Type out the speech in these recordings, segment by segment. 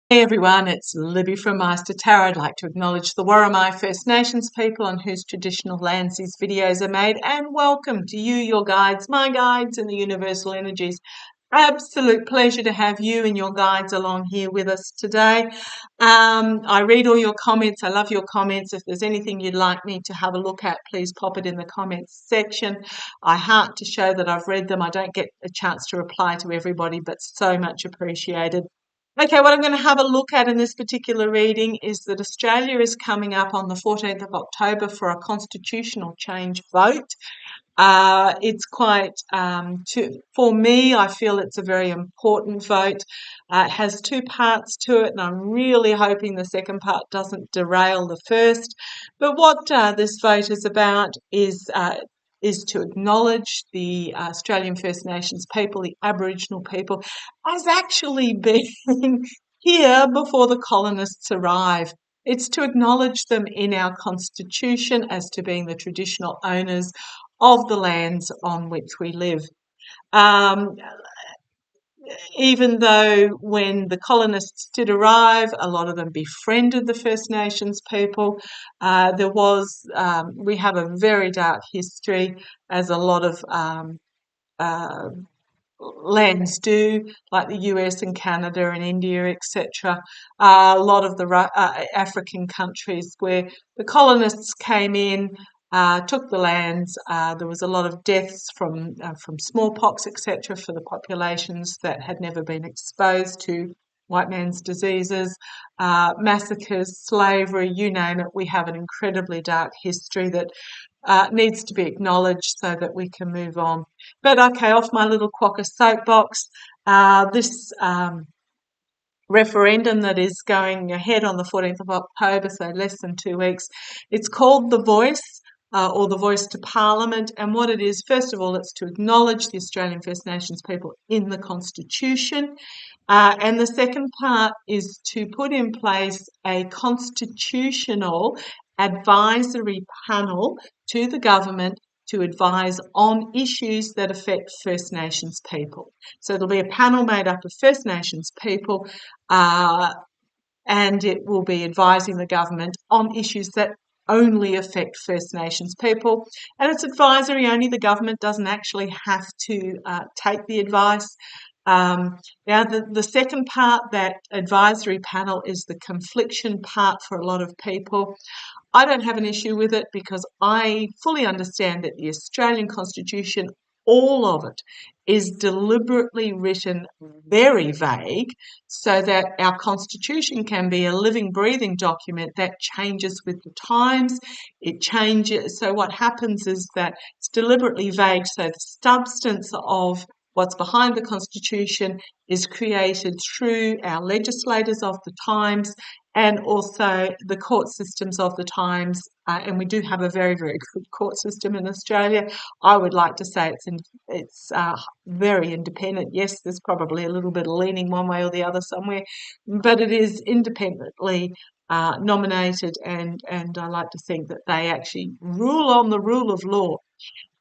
Hey everyone, it's Libby from Maighstirtarot. I'd like to acknowledge the Worimi First Nations people on whose traditional lands these videos are made, and welcome to you, your guides, my guides, and the universal energies. Absolute pleasure to have you and your guides along here with us today. I read all your comments. I love your comments. If there's anything you'd like me to have a look at, please pop it in the comments section. I heart to show that I've read them. I don't get a chance to reply to everybody, but so much appreciated. Okay, what I'm going to have a look at in this particular reading is that Australia is coming up on the 14th of October for a constitutional change vote. It's quite, for me, I feel it's a very important vote. It has two parts to it, and I'm really hoping the second part doesn't derail the first. But what this vote is about is to acknowledge the Australian First Nations people, the Aboriginal people, as actually being here before the colonists arrive. It's to acknowledge them in our constitution as to being the traditional owners of the lands on which we live. Um, Even though when the colonists did arrive, a lot of them befriended the First Nations people, we have a very dark history, as a lot of uh, lands do, like the US and Canada and India, etc. A lot of the African countries where the colonists came in, took the lands. There was a lot of deaths from smallpox, etc., for the populations that had never been exposed to white man's diseases, massacres, slavery, you name it. We have an incredibly dark history that needs to be acknowledged so that we can move on. But okay, off my little quokka soapbox. This referendum that is going ahead on the 14th of October, so less than 2 weeks, it's called The Voice. Or the voice to Parliament. And what it is, first of all, it's to acknowledge the Australian First Nations people in the Constitution. And the second part is to put in place a constitutional advisory panel to the government to advise on issues that affect First Nations people. So there'll be a panel made up of First Nations people, and it will be advising the government on issues that only affect First Nations people. And it's advisory only. The government doesn't actually have to take the advice. Now, the second part, that advisory panel, is the confliction part for a lot of people. I don't have an issue with it because I fully understand that the Australian Constitution, all of it, is deliberately written very vague so that our Constitution can be a living, breathing document that changes with the times. It changes. So what happens is that it's deliberately vague, so the substance of what's behind the Constitution is created through our legislators of the times and also the court systems of the times. And we do have a very, very good court system in Australia. I would like to say it's very independent. Yes, there's probably a little bit of leaning one way or the other somewhere, but it is independently nominated, and I like to think that they actually rule on the rule of law.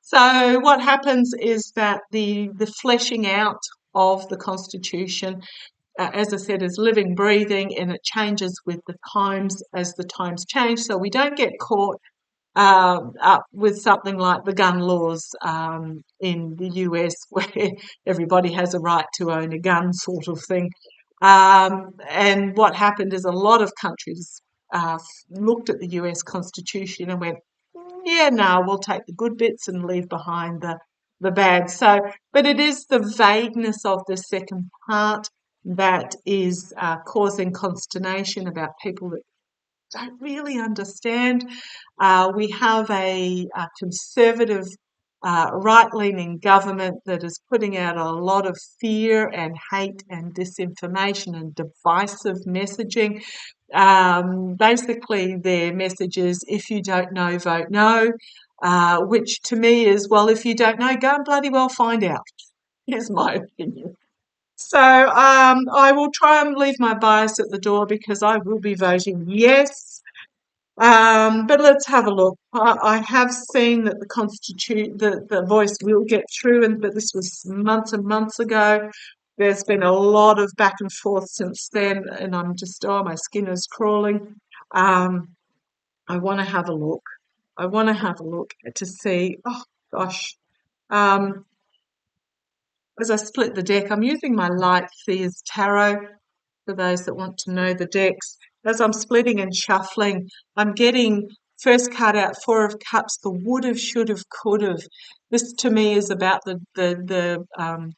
So what happens is that the fleshing out of the Constitution, as I said, is living, breathing, and it changes with the times as the times change. So we don't get caught up with something like the gun laws in the US, where everybody has a right to own a gun, sort of thing. And what happened is a lot of countries looked at the US Constitution and went, yeah, no, we'll take the good bits and leave behind the bad. So, but it is the vagueness of the second part that is causing consternation about people that don't really understand. We have a conservative, right-leaning government that is putting out a lot of fear and hate and disinformation and divisive messaging. Basically, their message is, if you don't know, vote no, which to me is, well, if you don't know, go and bloody well find out, is my opinion. So I will try and leave my bias at the door because I will be voting yes. But let's have a look. I have seen that the voice will get through, but this was months and months ago. There's been a lot of back and forth since then, and I'm just, oh, my skin is crawling. Um, I want to have a look. I want to have a look to see, oh gosh. Um, as I split the deck, I'm using my light Fears Tarot for those that want to know the decks. As I'm splitting and shuffling, I'm getting first card out, Four of Cups, the would have, should have, could have. This to me is about the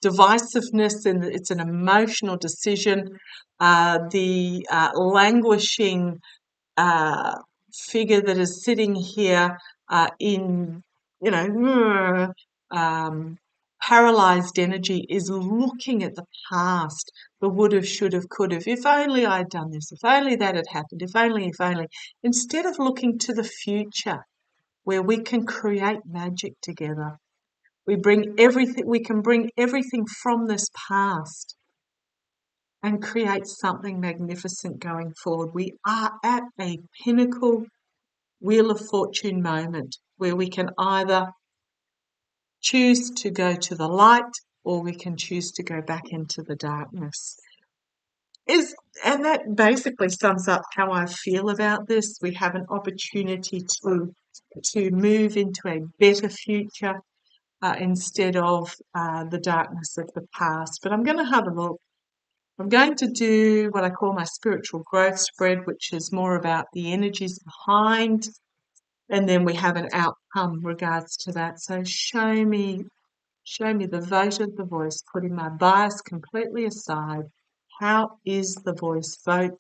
divisiveness, and it's an emotional decision. The languishing uh, figure that is sitting here in, you know, um, paralyzed energy is looking at the past, the would have, should have, could have. If only I'd done this, if only that had happened, if only, instead of looking to the future where we can create magic together. We can bring everything from this past and create something magnificent going forward. We are at a pinnacle Wheel of Fortune moment where we can either choose to go to the light or we can choose to go back into the darkness. And that basically sums up how I feel about this. We have an opportunity to move into a better future instead of the darkness of the past. But I'm going to have a look. I'm going to do what I call my spiritual growth spread, which is more about the energies behind, and then we have an outcome regards to that. So show me the vote of the voice, putting my bias completely aside. How is the voice vote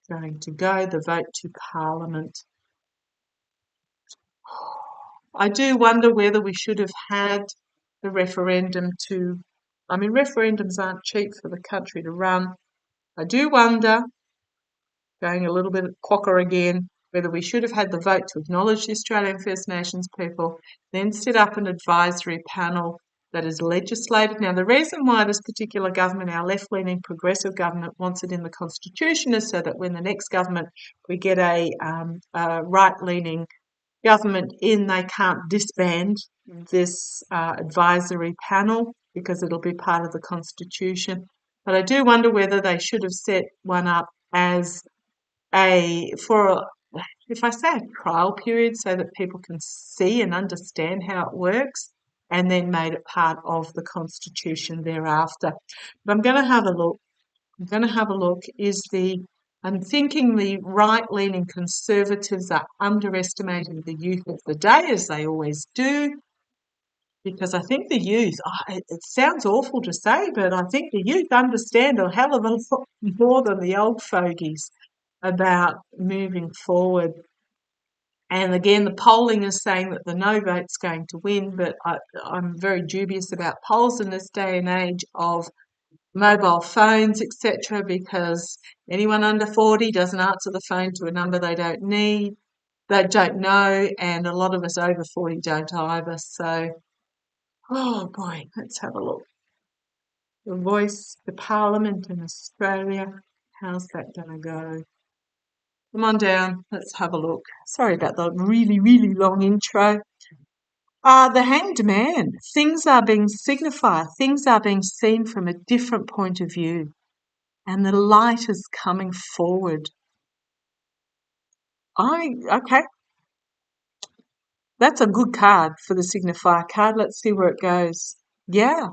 going to go? The vote to Parliament. I do wonder whether we should have had the referendum referendums aren't cheap for the country to run. I do wonder, going a little bit quokka again, whether we should have had the vote to acknowledge the Australian First Nations people, then set up an advisory panel that is legislated. Now, the reason why this particular government, our left-leaning progressive government, wants it in the Constitution is so that when the next government, we get a right-leaning government in, they can't disband this advisory panel because it'll be part of the Constitution. But I do wonder whether they should have set one up as if I say a trial period so that people can see and understand how it works, and then made it part of the Constitution thereafter. But I'm going to have a look. I'm thinking the right-leaning Conservatives are underestimating the youth of the day, as they always do, because I think the youth, it sounds awful to say, but I think the youth understand a hell of a lot more than the old fogies about moving forward. And again, the polling is saying that the no vote's going to win, but I'm very dubious about polls in this day and age of mobile phones, etc., because anyone under 40 doesn't answer the phone to a number they don't know, and a lot of us over 40 don't either. So, oh boy, let's have a look. The voice, the Parliament in Australia, how's that going to go? Come on down, let's have a look. Sorry about the really, really long intro. The Hanged Man. Things are being signified. Things are being seen from a different point of view. And the light is coming forward. Okay. That's a good card for the signifier card. Let's see where it goes. Yeah.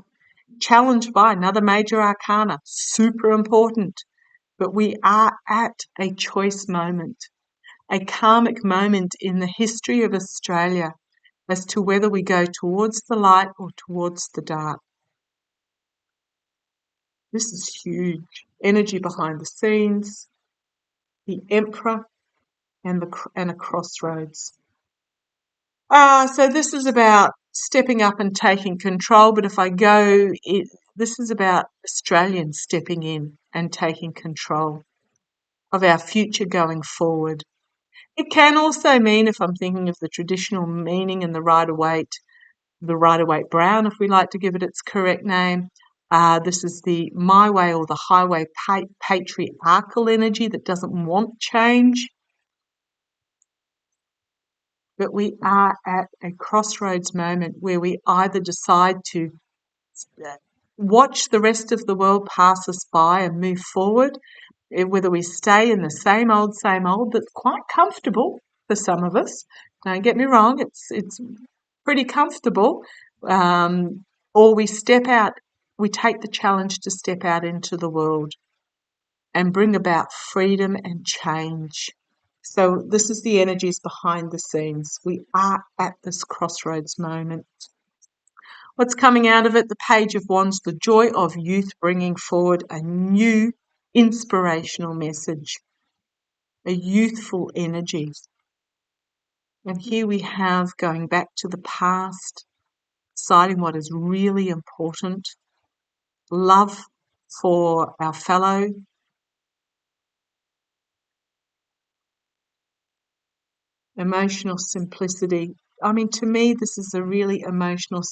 Challenged by another major arcana. Super important. But we are at a choice moment. A karmic moment in the history of Australia as to whether we go towards the light or towards the dark. This is huge. Energy behind the scenes, the Emperor, and a crossroads. So this is about stepping up and taking control, but if I go, this is about Australians stepping in and taking control of our future going forward. It can also mean, if I'm thinking of the traditional meaning and the Rider-Waite Brown, if we like to give it its correct name, this is the my way or the highway patriarchal energy that doesn't want change. But we are at a crossroads moment where we either decide to watch the rest of the world pass us by and move forward, whether we stay in the same old, that's quite comfortable for some of us. Don't get me wrong, it's pretty comfortable. Or we step out, we take the challenge to step out into the world and bring about freedom and change. So this is the energies behind the scenes. We are at this crossroads moment. What's coming out of it? The Page of Wands, the joy of youth, bringing forward a new inspirational message, a youthful energy. And here we have going back to the past, deciding what is really important, love for our fellow, emotional simplicity. I mean, to me, this is a really emotional,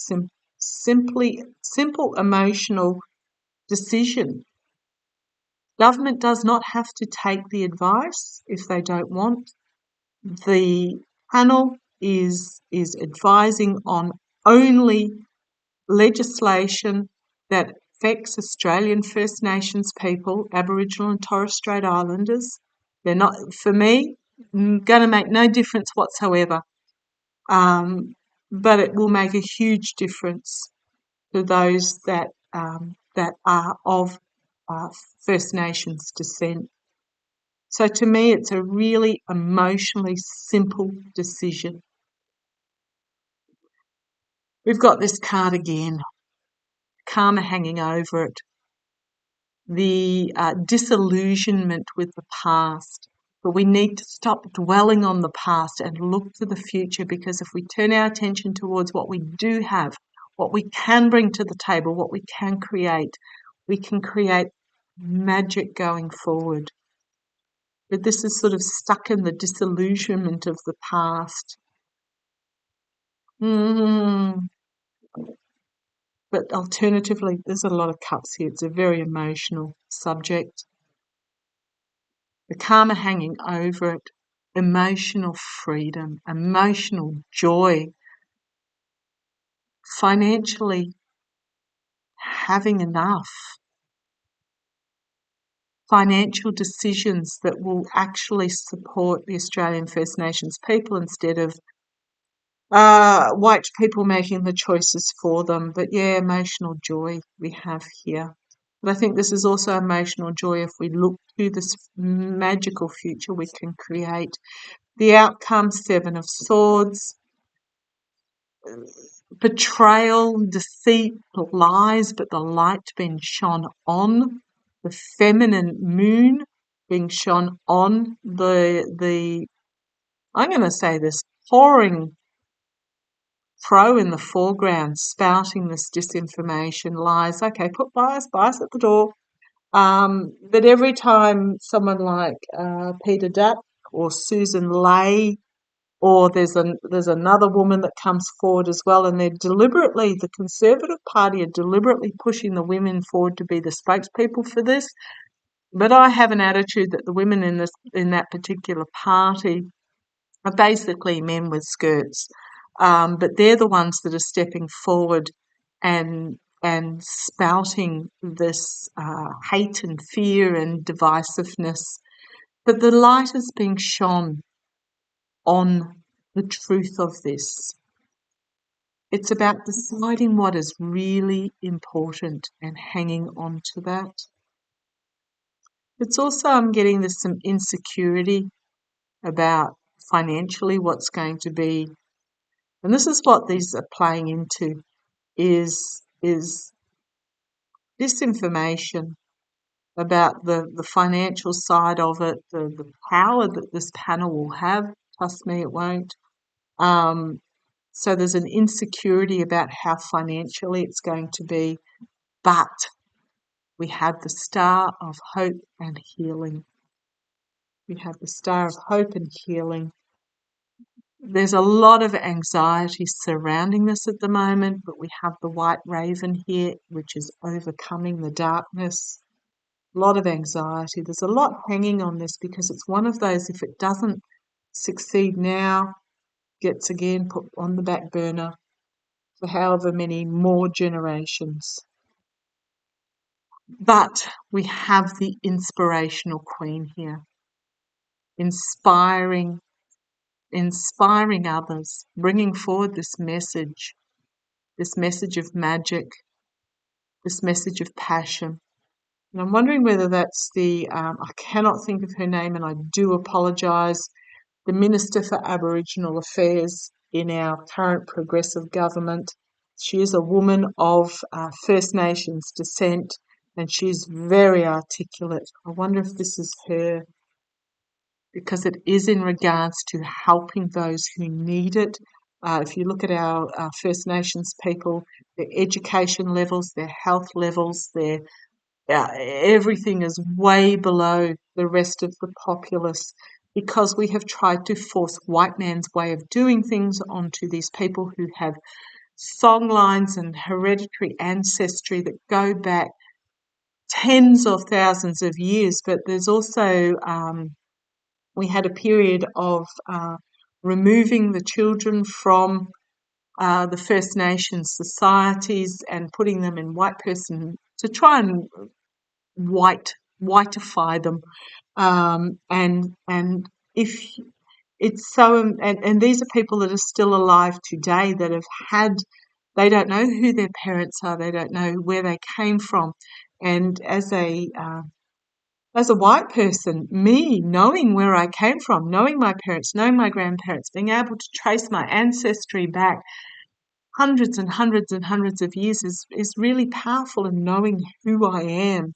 simple emotional decision. Government does not have to take the advice if they don't want. The panel is advising on only legislation that affects Australian First Nations people, Aboriginal and Torres Strait Islanders. They're not, for me, going to make no difference whatsoever. But it will make a huge difference to those that are of First Nations descent. So to me, it's a really emotionally simple decision. We've got this card again, karma hanging over it, the disillusionment with the past. But we need to stop dwelling on the past and look to the future, because if we turn our attention towards what we do have, what we can bring to the table, what we can create magic going forward. But this is sort of stuck in the disillusionment of the past. But alternatively, there's a lot of cups here. It's a very emotional subject. The karma hanging over it, emotional freedom, emotional joy, financially having enough, financial decisions that will actually support the Australian First Nations people instead of white people making the choices for them. But yeah, emotional joy we have here. But I think this is also emotional joy if we look to this magical future we can create. The outcome, Seven of Swords, betrayal, deceit, lies, but the light being shone on, the feminine moon being shone on, the I'm going to say this, pouring pro in the foreground, spouting this disinformation, lies. Okay, put bias at the door. But every time someone like Peter Duck or Susan Lay, or there's another woman that comes forward as well, and the Conservative Party are deliberately pushing the women forward to be the spokespeople for this. But I have an attitude that the women in that particular party are basically men with skirts, but they're the ones that are stepping forward and spouting this hate and fear and divisiveness. But the light is being shone on the truth of this. It's about deciding what is really important and hanging on to that. It's also, I'm getting there's some insecurity about financially what's going to be, and this is what these are playing into, is disinformation about the financial side of it, the power that this panel will have. Trust me, it won't. So there's an insecurity about how financially it's going to be, but we have the Star of Hope and Healing. We have the Star of Hope and Healing. There's a lot of anxiety surrounding this at the moment, but we have the White Raven here, which is overcoming the darkness. A lot of anxiety. There's a lot hanging on this because it's one of those, if it doesn't succeed now, gets again put on the back burner for however many more generations. But we have the inspirational queen here, inspiring others, bringing forward this message of magic, this message of passion. And I'm wondering whether that's I cannot think of her name and I do apologise, the Minister for Aboriginal Affairs in our current progressive government. She is a woman of First Nations descent and she's very articulate. I wonder if this is her, because it is in regards to helping those who need it. If you look at our First Nations people, their education levels, their health levels, everything is way below the rest of the populace because we have tried to force white man's way of doing things onto these people who have song lines and hereditary ancestry that go back tens of thousands of years. But there's also we had a period of removing the children from the First Nations societies and putting them in white person to try and whiteify them. And if it's so, and these are people that are still alive today that have had, they don't know who their parents are, they don't know where they came from, and as a white person, me knowing where I came from, knowing my parents, knowing my grandparents, being able to trace my ancestry back hundreds and hundreds and hundreds of years is really powerful in knowing who I am.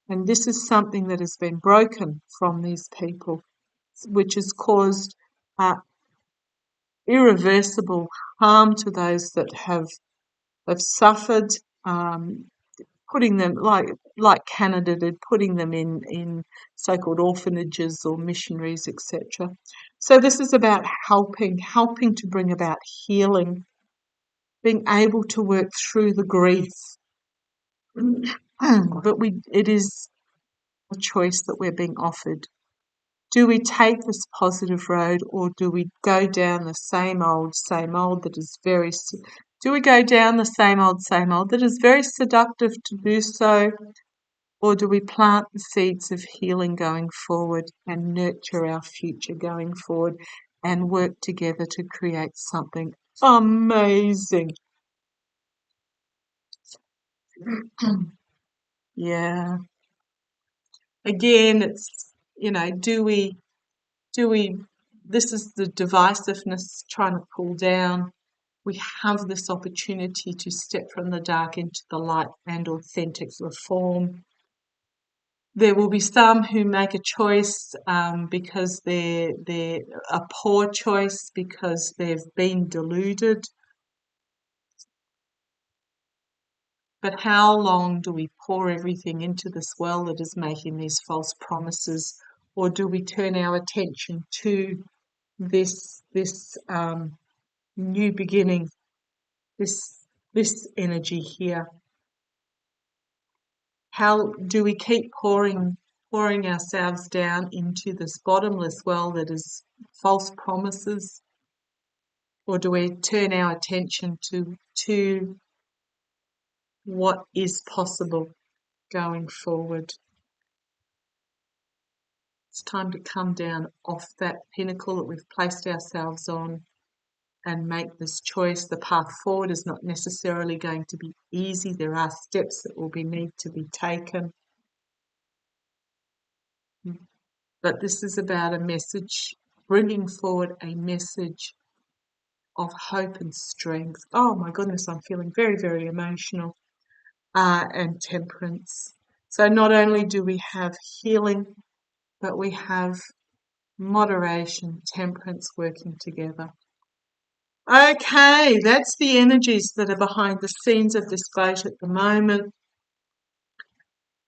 And this is something that has been broken from these people, which has caused uh, irreversible harm to those that have suffered, um, putting them like Canada did, putting them in so-called orphanages or missionaries, etc. So this is about helping to bring about healing, being able to work through the grief. But it is a choice that we're being offered. Do we take this positive road or do we go down the same old that is very, do we go down the same old that is very seductive to do so, or do we plant the seeds of healing going forward and nurture our future going forward and work together to create something amazing? Yeah. Again, it's, do we, this is the divisiveness trying to pull down. We have this opportunity to step from the dark into the light and authentic reform. There will be some who make a choice because they're a poor choice because they've been deluded. But how long do we pour everything into this well that is making these false promises, or do we turn our attention to this new beginning, this energy here? How do we keep pouring ourselves down into this bottomless well that is false promises, or do we turn our attention to what is possible going forward? It's time to come down off that pinnacle that we've placed ourselves on and make this choice. The path forward is not necessarily going to be easy. There are steps that will need to be taken. But this is about a message, bringing forward a message of hope and strength. Oh my goodness, I'm feeling very, very emotional. And temperance. So not only do we have healing, but we have moderation, temperance working together. Okay, that's the energies that are behind the scenes of this vote at the moment.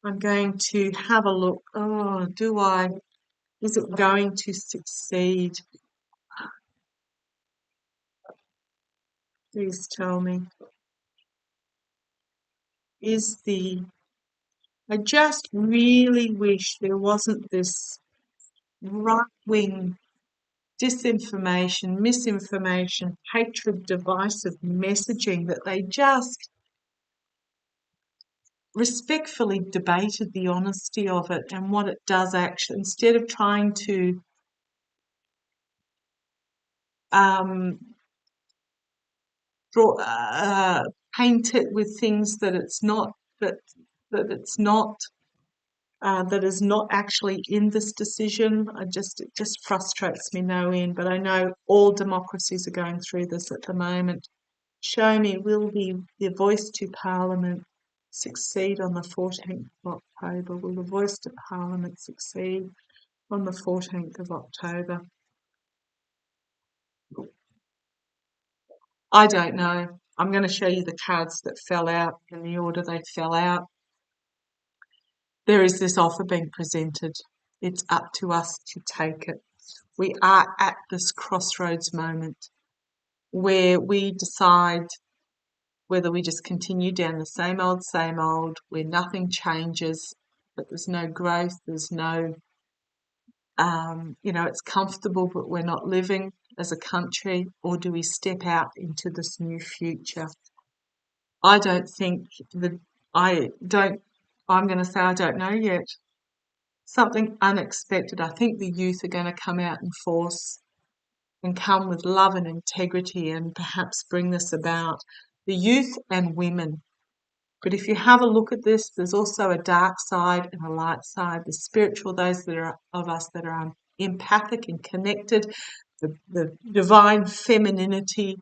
I'm going to have a look. Oh, is it going to succeed? Please tell me. I just really wish there wasn't this right-wing disinformation, misinformation, hatred, divisive messaging that they just respectfully debated the honesty of it and what it does actually, instead of trying to paint it with things that it's not, that it's not, that is not actually in this decision. It just frustrates me no end. But I know all democracies are going through this at the moment. Show me, will the voice to Parliament succeed on the 14th of October? Will the voice to Parliament succeed on the 14th of October? I don't know. I'm going to show you the cards that fell out in the order they fell out. There is this offer being presented. It's up to us to take it. We are at this crossroads moment where we decide whether we just continue down the same old, where nothing changes, but there's no growth, there's no, it's comfortable, but we're not living as a country, or do we step out into this new future? I don't think that, I'm going to say I don't know yet. Something unexpected. I think the youth are going to come out in force and come with love and integrity and perhaps bring this about. The youth and women. But if you have a look at this, there's also a dark side and a light side. The spiritual, those that are of us that are empathic and connected, the divine femininity.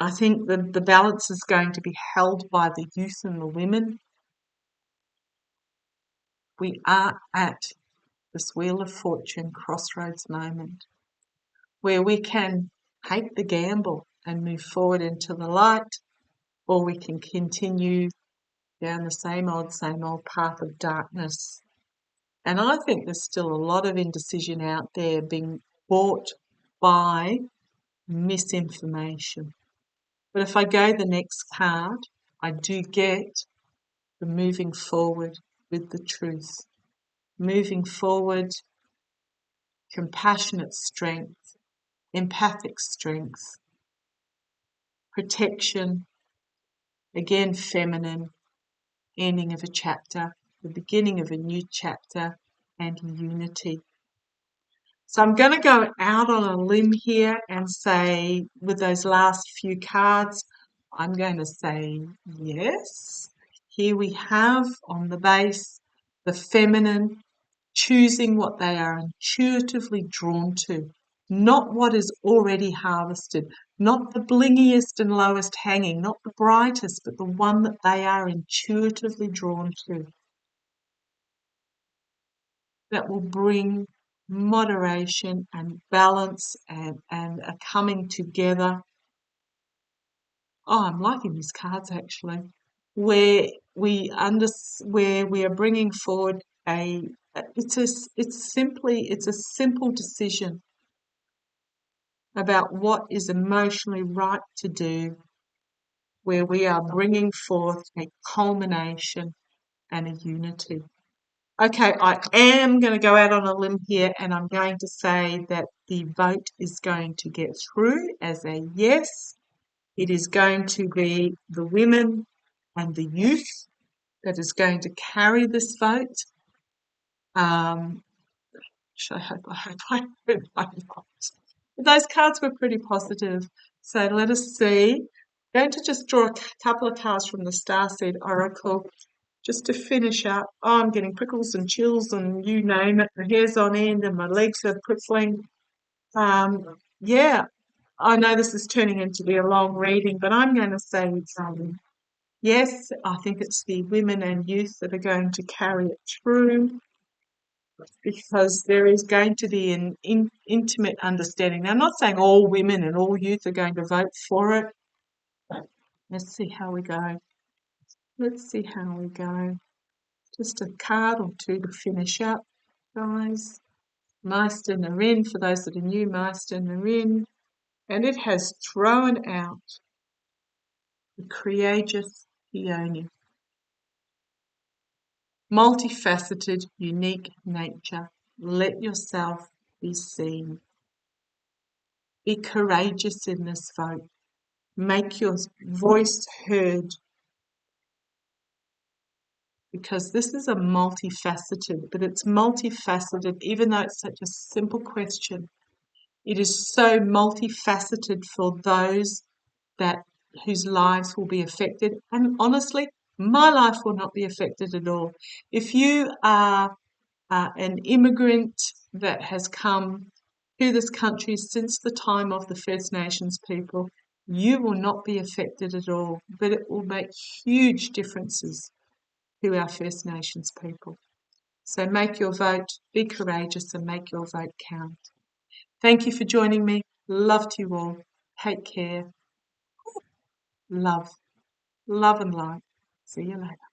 I think the balance is going to be held by the youth and the women. We are at this Wheel of Fortune crossroads moment where we can take the gamble and move forward into the light, or we can continue down the same old path of darkness. And I think there's still a lot of indecision out there being bought by misinformation. But if I go the next card, I do get the moving forward with the truth. Moving forward, compassionate strength, empathic strength, protection, again feminine, ending of a chapter, the beginning of a new chapter, and unity. So I'm going to go out on a limb here and say, with those last few cards, I'm going to say yes. Here we have on the base the feminine choosing what they are intuitively drawn to, not what is already harvested, not the blingiest and lowest hanging, not the brightest, but the one that they are intuitively drawn to. That will bring moderation and balance and a coming together. Oh, I'm liking these cards actually. Where we are bringing forward it's a simple decision about what is emotionally right to do, where we are bringing forth a culmination and a unity. Okay, I am going to go out on a limb here and I'm going to say that the vote is going to get through as a yes. It is going to be the women and the youth that is going to carry this vote. I hope I heard my vote. Those cards were pretty positive. So let us see. I'm going to just draw a couple of cards from the Starseed Oracle just to finish up. Oh, I'm getting prickles and chills and you name it. The hair's on end and my legs are prickling. Yeah, I know this is turning into be a long reading, but I'm going to say yes, I think it's the women and youth that are going to carry it through, because there is going to be an intimate understanding. Now, I'm not saying all women and all youth are going to vote for it. Let's see how we go. Just a card or two to finish up, guys. Maighstirtarot, for those that are new, Maighstirtarot. And it has thrown out the courageous peony. Multifaceted, unique nature. Let yourself be seen. Be courageous in this vote. Make your voice heard. because this is a multifaceted, but it's multifaceted, even though it's such a simple question. It is so multifaceted for those that whose lives will be affected. And honestly, my life will not be affected at all. If you are an immigrant that has come to this country since the time of the First Nations people, you will not be affected at all, but it will make huge differences to our First Nations people. So make your vote, be courageous, and make your vote count. Thank you for joining me. Love to you all. Take care. Love. Love and light. See you later.